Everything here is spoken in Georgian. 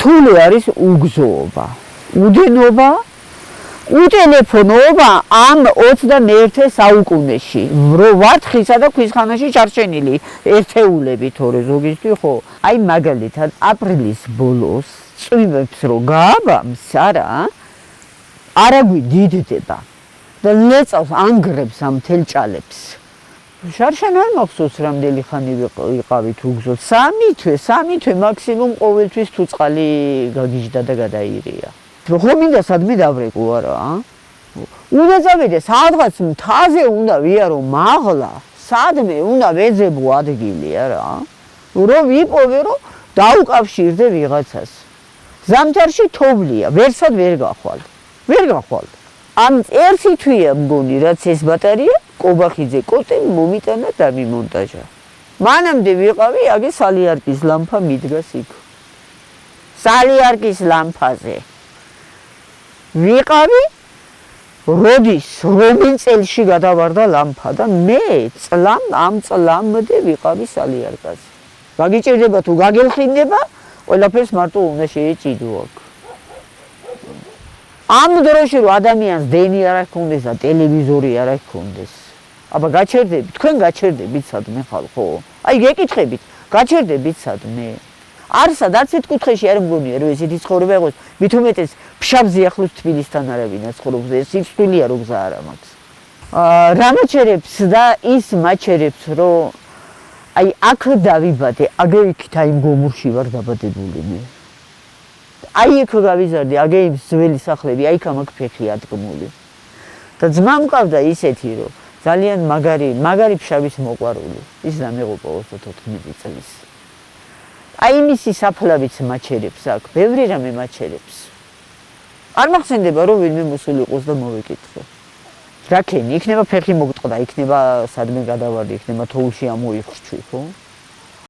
რთული არის უგზოობა, უდენობა, უტელეფონობა ამ 21 საუკუნეში, რომ ვართ ხისა და ქვის ხანაში ჩარჩენილი ერთეულები თორე ზოგისთვის ხო, აი მაგალითად აპრილის ბოლოს წვიმებს რო გააბამს, არა გვიდიდდება და ლეწავს ანგრებს ამ თელჭალებს. შარშან არ მახსოვს რამდენი ხანი ვიყავით უგზოდ, 3 თვე მაქსიმუმ ყოველთვის თუ წყალი გაგიჟდა და გადაირია. ხო მინდა სადმე დავრეკო არა? უნდა წავიდე სადღაც მთაზე უნდა ვიარო მაღლა, სადმე უნდა ვეძებო ადგილი არა? რომ ვიპოვე რომ დაუკავშირდე ვიღაცას. ზამთარში თოვლია, ვერსად ვერ გახვალ. ამ ერთი თვეა მგონი რაც ეს ბატარეა კობახიძე კოტემ მომიტანა და მიმონტაჟა. მანამდე ვიყავი აგე სალიარკის ლამპა მიდგას იქ. სალიარკის ლამპაზე. ვიყავი როდის რომელ წელში გადავარდა ლამპა და მე ამ წლამდე ვიყავი სალიარკაზე. გაგიჭირდება თუ გაგელხინდება, ყველაფერს მარტო უნდა შეეჭიდო აქ. ამ დროში რომ ადამიანს დენი არ ჰქონდეს და ტელევიზორი არ ჰქონდეს. აბა გაჩერდებით, თქვენ გაჩერდებით სადმე ხალხო? აი გეკითხებით, გაჩერდებით სადმე? არსად არც ერთ კუთხეში არ მგონია რომ ესეთი ცხოვრება იყოს, მით უმეტეს ფშაბზე ახლოს თბილისთან არავინ ცხოვრობს, ეს სიცოცხლეა რო გზა არ მაქვს. რა მაჩერებს და ის მაჩერებს რომ აი აქ დავიბადე, აგერ იქით აი გომურში ვარ დაბადებული მე. აი იქ გავიზარდე, აგე იმ ძველი სახლები, აი იქ მაგ ფეხი ადგმული. და ძმა მყავდა ისეთი რომ ძალიან მაგარი ფშავის მოყვარული. ის დამეღუპა 24 წლის. აი მისი საფლავიც მაჩერებს აქ, ბევრი რამე მაჩერებს. არ მახსენდება რომ ვინმე მოსული იყოს და მოვეკითხო. რა ქენი, იქნება ფეხი მოგტყდა, იქნება სადმე გადავარდი, იქნება თოვლში ამოიხრჩვი, ხო?